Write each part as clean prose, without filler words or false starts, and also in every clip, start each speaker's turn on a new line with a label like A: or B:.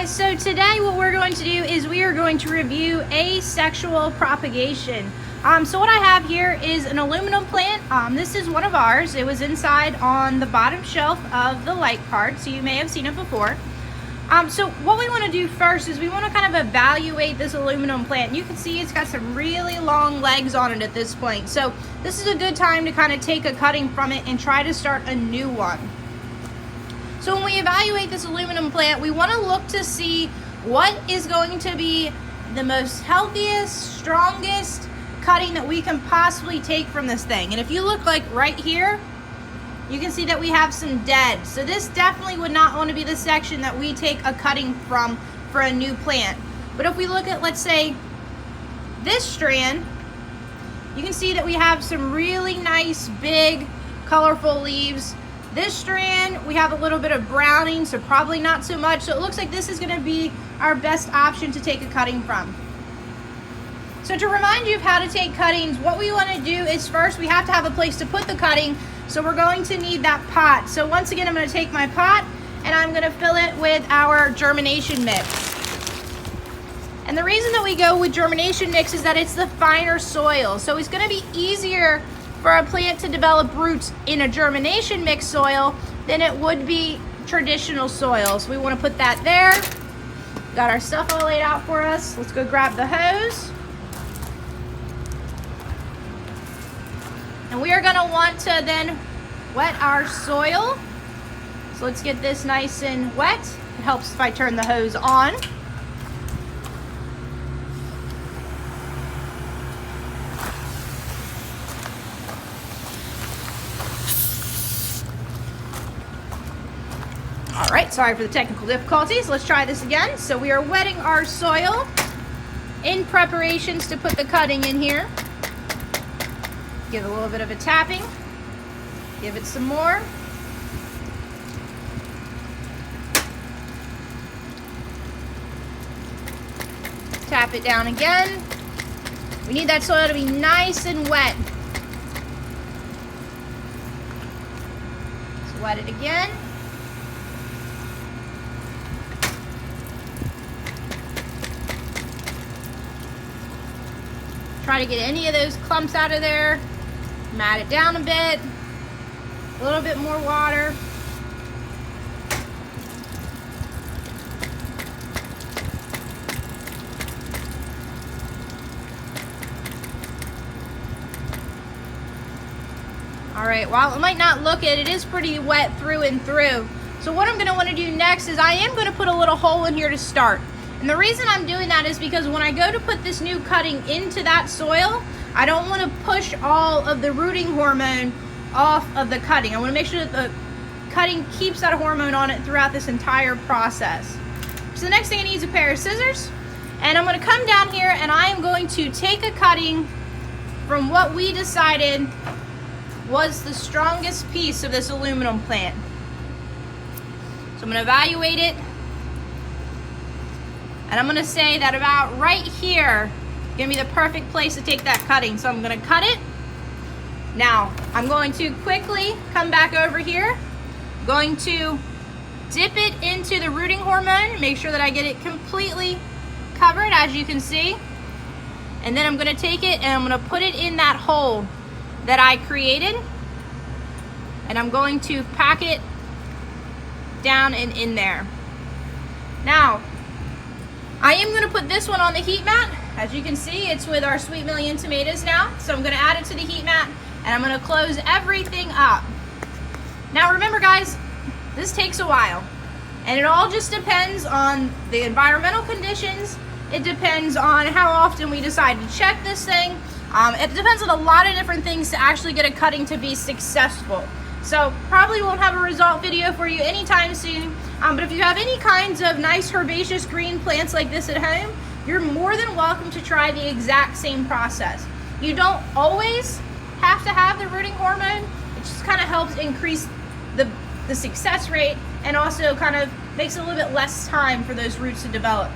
A: guys, so today what we're going to do is we are going to review asexual propagation. So what I have here is an aluminum plant. This is one of ours. It was inside on the bottom shelf of the light card, so you may have seen it before. So what we want to do first is we want to kind of evaluate this aluminum plant. You can see it's got some really long legs on it at this point. So this is a good time to kind of take a cutting from it and try to start a new one. So when we evaluate this aluminum plant, we want to look to see what is going to be the most healthiest, strongest cutting that we can possibly take from this thing. And if you look like right here, you can see that we have some dead. So this definitely would not want to be the section that we take a cutting from for a new plant. But if we look at, let's say, this strand, you can see that we have some really nice, big, colorful leaves. This strand, we have a little bit of browning, so probably not so much. So it looks like this is going to be our best option to take a cutting from. So to remind you of how to take cuttings, what we want to do is first we have to have a place to put the cutting. So we're going to need that pot. So once again, I'm going to take my pot and I'm going to fill it with our germination mix. And the reason that we go with germination mix is that it's the finer soil. So it's going to be easier for a plant to develop roots in a germination mix soil than it would be traditional soil. So we want to put that there. Got our stuff all laid out for us. Let's go grab the hose. And we are going to want to then wet our soil. So let's get this nice and wet. It helps if I turn the hose on. All right, sorry for the technical difficulties. Let's try this again. So we are wetting our soil in preparations to put the cutting in here. Give it a little bit of a tapping. Give it some more. Tap it down again. We need that soil to be nice and wet. Let's wet it again. Try to get any of those clumps out of there. Mat it down a bit. A little bit more water. All right, while it might not look it, it is pretty wet through and through. So what I'm gonna wanna do next is I am gonna put a little hole in here to start. And the reason I'm doing that is because when I go to put this new cutting into that soil, I don't want to push all of the rooting hormone off of the cutting. I want to make sure that the cutting keeps that hormone on it throughout this entire process. So the next thing I need is a pair of scissors. And I'm going to come down here and I am going to take a cutting from what we decided was the strongest piece of this aluminum plant. So I'm going to evaluate it. And I'm going to say that about right here is going to be the perfect place to take that cutting. So I'm going to cut it. Now, I'm going to quickly come back over here. I'm going to dip it into the rooting hormone. Make sure that I get it completely covered, as you can see. And then I'm going to take it and I'm going to put it in that hole that I created. And I'm going to pack it down and in there. Now, I am going to put this one on the heat mat. As you can see, it's with our sweet million tomatoes now. So I'm going to add it to the heat mat and I'm going to close everything up. Now remember guys, this takes a while and it all just depends on the environmental conditions. It depends on how often we decide to check this thing. It depends on a lot of different things to actually get a cutting to be successful. So probably won't have a result video for you anytime soon. But if you have any kinds of nice herbaceous green plants like this at home, you're more than welcome to try the exact same process. You don't always have to have the rooting hormone. It just kind of helps increase the success rate and also kind of makes it a little bit less time for those roots to develop.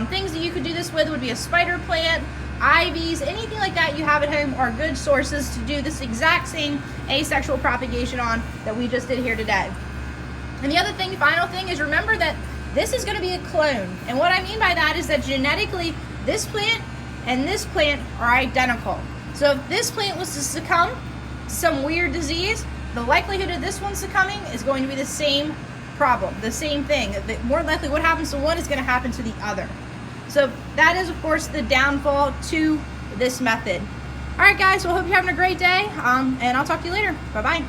A: Things that you could do this with would be a spider plant, ivies, anything like that you have at home are good sources to do this exact same asexual propagation on that we just did here today. And the other thing, final thing, is remember that This is going to be a clone. And what I mean by that is that genetically, this plant and this plant are identical. So if this plant was to succumb to some weird disease, the likelihood of this one succumbing is going to be the same problem, the same thing. More likely what happens to one is going to happen to the other. So that is, of course, the downfall to this method. All right, guys, well, I hope you're having a great day, and I'll talk to you later. Bye-bye.